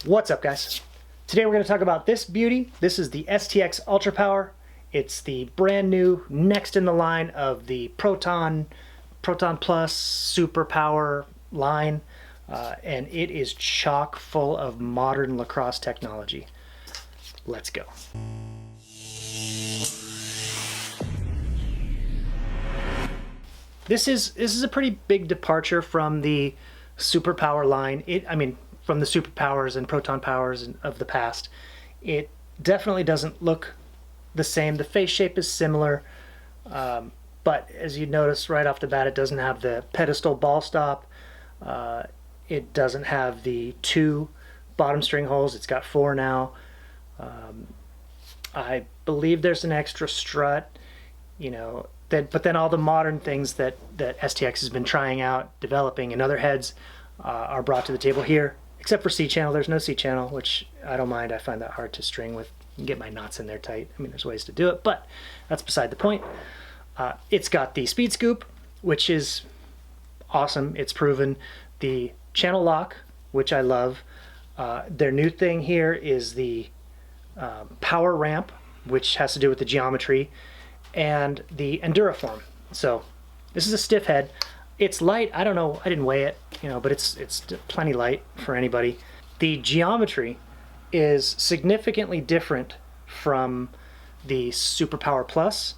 What's up, guys? Today we're going to talk about this beauty. This is the STX ULTRA POWER. It's the brand new, next in the line of the Proton Plus Super Power line, and it is chock full of modern lacrosse technology. Let's go. This is a pretty big departure from the Super Power line. From the Super Powers and Proton Powers of the past. It definitely doesn't look the same. The face shape is similar, but as you notice right off the bat, it doesn't have the pedestal ball stop. It doesn't have the 2 bottom string holes. It's got 4 now. I believe there's an extra strut, but then all the modern things that STX has been trying out, developing, and other heads are brought to the table here. Except for C-channel, there's no C-channel, which I don't mind. I find that hard to string with and get my knots in there tight. There's ways to do it, but that's beside the point. It's got the speed scoop, which is awesome. It's proven. The channel lock, which I love. Their new thing here is the power ramp, which has to do with the geometry, and the Enduraform. So this is a stiff head. It's light. I don't know. I didn't weigh it, but it's plenty light for anybody. The geometry is significantly different from the Super Power Plus.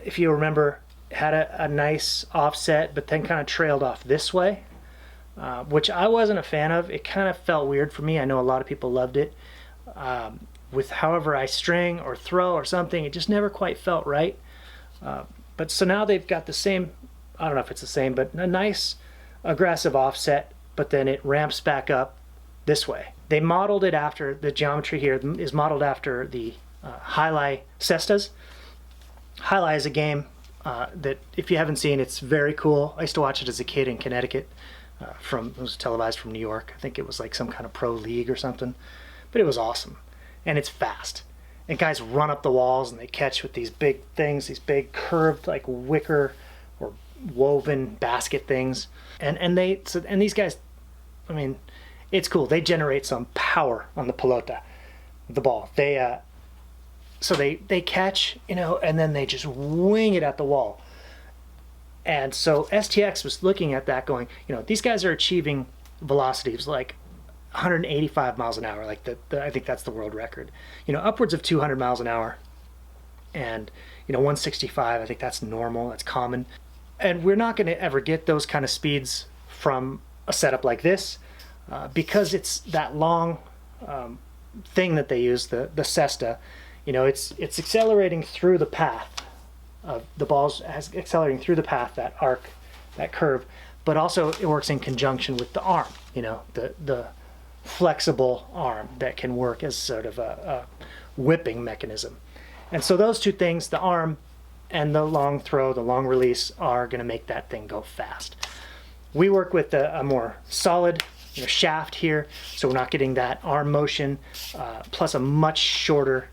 If you remember, it had a nice offset, but then kind of trailed off this way, which I wasn't a fan of. It kind of felt weird for me. I know a lot of people loved it. With however I string or throw or something, it just never quite felt right. But so now they've got the same, I don't know if it's the same, but a nice aggressive offset, but then it ramps back up this way. They modeled it after, the geometry here is modeled after the Jai Alai cestas. Jai Alai is a game that, if you haven't seen, it's very cool. I used to watch it as a kid in Connecticut. It was televised from New York. I think it was like some kind of pro league or something, but it was awesome. And it's fast. And guys run up the walls and they catch with these big things, these big curved like wicker or woven basket things, and these guys, it's cool. They generate some power on the pelota, the ball. They catch, and then they just wing it at the wall. And so STX was looking at that, going, these guys are achieving velocities like 185 miles an hour, like I think that's the world record. Upwards of 200 miles an hour, and 165. I think that's normal. That's common. And we're not going to ever get those kind of speeds from a setup like this because it's that long thing that they use, the cesta. It's accelerating through the path. The ball's accelerating through the path, that arc, that curve, but also it works in conjunction with the arm, the flexible arm that can work as sort of a whipping mechanism. And so those two things, the arm and the long throw, the long release, are going to make that thing go fast. We work with a more solid shaft here, so we're not getting that arm motion, plus a much shorter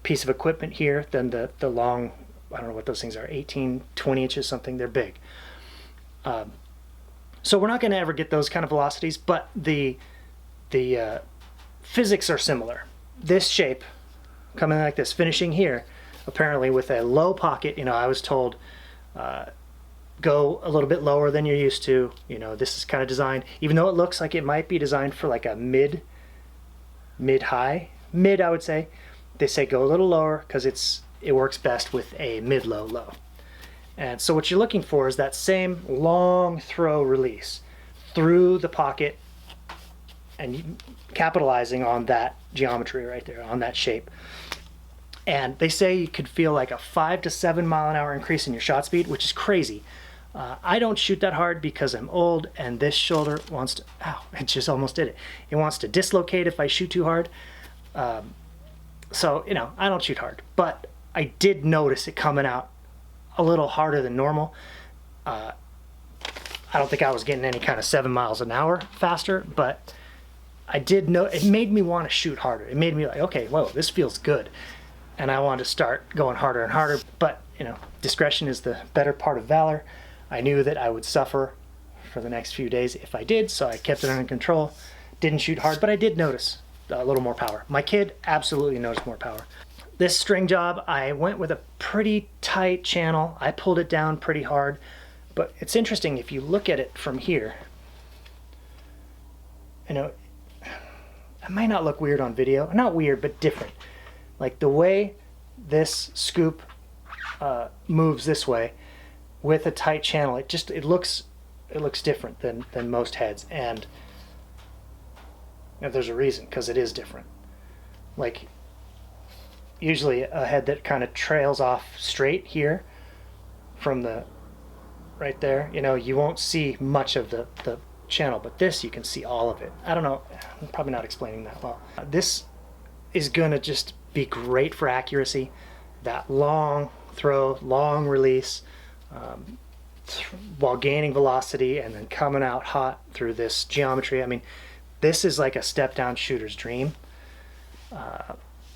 piece of equipment here than the long, I don't know what those things are, 18, 20 inches, something. They're big. So we're not going to ever get those kind of velocities, but the physics are similar. This shape, coming like this, finishing here, apparently with a low pocket, I was told go a little bit lower than you're used to. This is kind of designed, even though it looks like it might be designed for like a mid-high, I would say. They say go a little lower because it works best with a mid-low low. And so what you're looking for is that same long throw release through the pocket, and capitalizing on that geometry right there, on that shape. And they say you could feel like a 5 to 7 mile an hour increase in your shot speed, which is crazy. I don't shoot that hard because I'm old, and this shoulder wants to, it just almost did it. It wants to dislocate if I shoot too hard. So, I don't shoot hard, but I did notice it coming out a little harder than normal. I don't think I was getting any kind of 7 miles an hour faster, but I did know it made me want to shoot harder. It made me like, okay, whoa, this feels good. And I wanted to start going harder and harder, but discretion is the better part of valor. I knew that I would suffer for the next few days if I did, so I kept it under control. didn't shoot hard, but I did notice a little more power. My kid absolutely noticed more power. This string job, I went with a pretty tight channel. I pulled it down pretty hard, but it's interesting if you look at it from here. You know, it might not look weird on video. Not weird, but different. Like the way this scoop moves this way with a tight channel, it looks different than most heads, and there's a reason, because it is different. Like usually a head that kind of trails off straight here from the right there, you know, you won't see much of the channel, but this you can see all of it. I don't know, I'm probably not explaining that well. This is gonna just be great for accuracy. That long throw, long release, while gaining velocity and then coming out hot through this geometry. I mean, this is like a step down shooter's dream.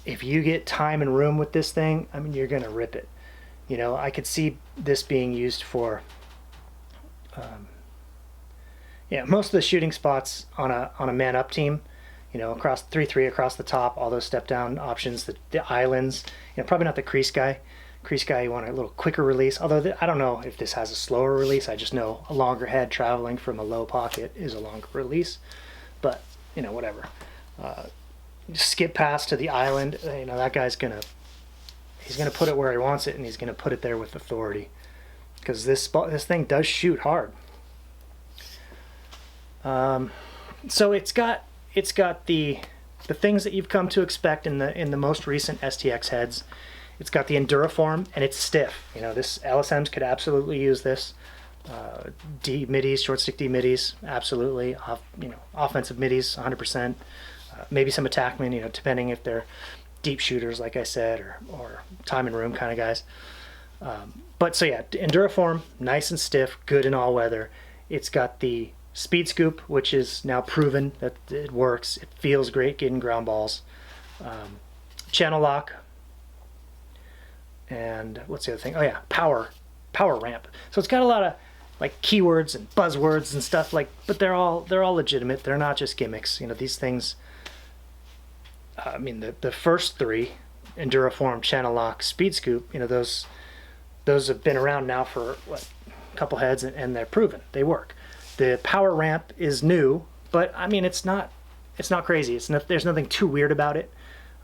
If you get time and room with this thing, I mean, you're gonna rip it. You know, I could see this being used for yeah, most of the shooting spots on a man up team, you know, across 3-3 across the top, all those step down options, the islands, you know, probably not the crease guy. Crease guy, you want a little quicker release, although I don't know if this has a slower release. I just know a longer head traveling from a low pocket is a longer release, but you know, whatever. Skip past to the island, you know, that guy's he's gonna put it where he wants it, and he's gonna put it there with authority, because this thing does shoot hard. So it's got the things that you've come to expect in the most recent STX heads. It's got the Enduriform, and it's stiff. You know, this LSMs could absolutely use this. D middies, short stick D middies, absolutely. You know, offensive middies, 100%. Maybe some attackmen, you know, depending if they're deep shooters, like I said, or time and room kind of guys. But so yeah, Enduriform, nice and stiff, good in all weather. It's got the Speed Scoop, which is now proven that it works. It feels great getting ground balls. Channel lock. And what's the other thing? Oh yeah, power ramp. So it's got a lot of like keywords and buzzwords and stuff, like, but they're all legitimate. They're not just gimmicks. You know, these things. I mean, the first three, Enduriform, Channel Lock, Speed Scoop. You know, those have been around now for what, a couple heads, and they're proven. They work. The Power Ramp is new, but I mean, it's not crazy. There's nothing too weird about it.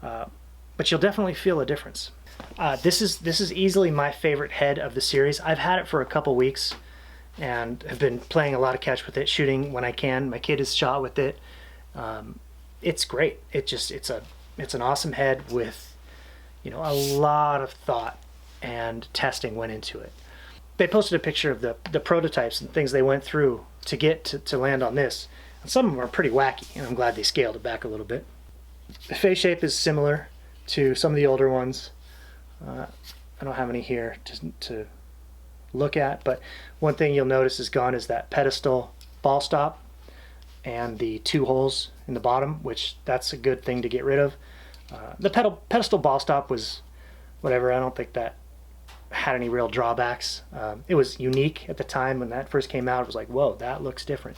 But you'll definitely feel a difference. This is easily my favorite head of the series. I've had it for a couple weeks and have been playing a lot of catch with it, shooting when I can. My kid has shot with it. It's great. It's an awesome head with, you know, a lot of thought and testing went into it. They posted a picture of the prototypes and things they went through to get to land on this. And some of them are pretty wacky, and I'm glad they scaled it back a little bit. The face shape is similar to some of the older ones. I don't have any here to look at, but one thing you'll notice is gone is that pedestal ball stop and the two holes in the bottom, which that's a good thing to get rid of. The pedestal ball stop was whatever. I don't think that had any real drawbacks. It was unique at the time when that first came out. It was like, whoa, that looks different.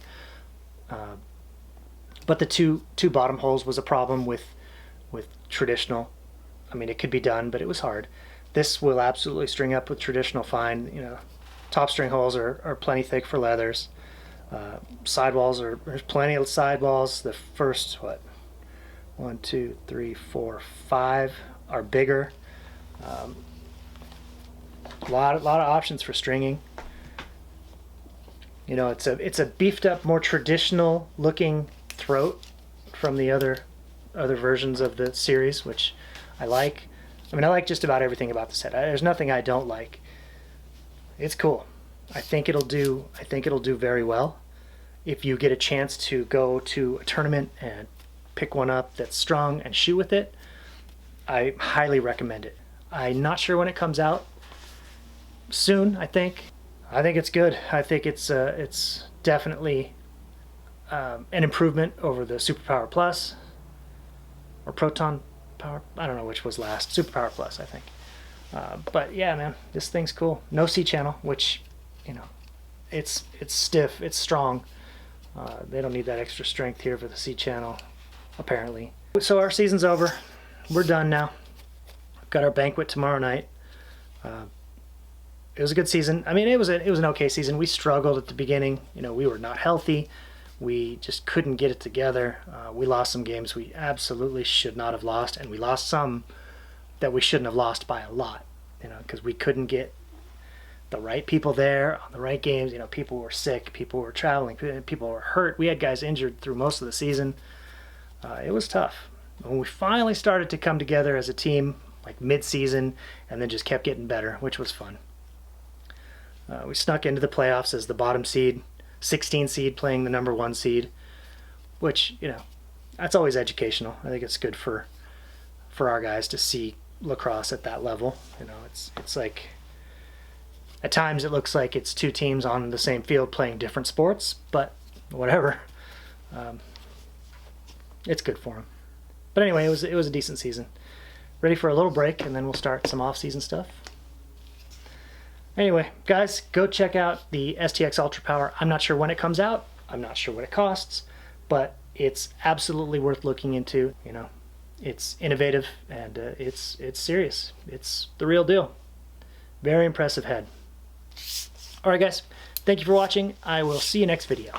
But the two bottom holes was a problem with traditional. I mean, it could be done, but it was hard. This will absolutely string up with traditional fine. You know, top string holes are plenty thick for leathers. Sidewalls there's plenty of sidewalls. The first, what, 1, 2, 3, 4, 5 are bigger. A lot of options for stringing. You know, it's a beefed up, more traditional looking throat from the other versions of the series, which I like. I mean, I like just about everything about the set. There's nothing I don't like. It's cool. I think it'll do very well. If you get a chance to go to a tournament and pick one up that's strong and shoot with it, I highly recommend it. I'm not sure when it comes out. Soon, I think. I think it's good. I think it's definitely an improvement over the Super Power Plus or Proton Power. I don't know which was last. Super Power Plus, I think. But yeah, man, this thing's cool. No C channel, which, you know, it's stiff, it's strong, They don't need that extra strength here for the C channel, apparently. So our season's over. We're done now. Got our banquet tomorrow night. It was a good season. I mean, it was an okay season. We struggled at the beginning. You know, we were not healthy. We just couldn't get it together. We lost some games we absolutely should not have lost, and we lost some that we shouldn't have lost by a lot. You know, because we couldn't get the right people there on the right games. You know, people were sick, people were traveling, people were hurt. We had guys injured through most of the season. It was tough. When we finally started to come together as a team, like mid-season, and then just kept getting better, which was fun. We snuck into the playoffs as the bottom seed, 16 seed playing the number 1 seed, which, you know, that's always educational. I think it's good for our guys to see lacrosse at that level. You know, it's like, at times it looks like it's 2 teams on the same field playing different sports, but whatever. It's good for them. But anyway, it was a decent season. Ready for a little break, and then we'll start some off-season stuff. Anyway, guys, go check out the STX ULTRA POWER. I'm not sure when it comes out. I'm not sure what it costs, but it's absolutely worth looking into. You know, it's innovative, and it's serious. It's the real deal. Very impressive head. All right, guys, thank you for watching. I will see you next video.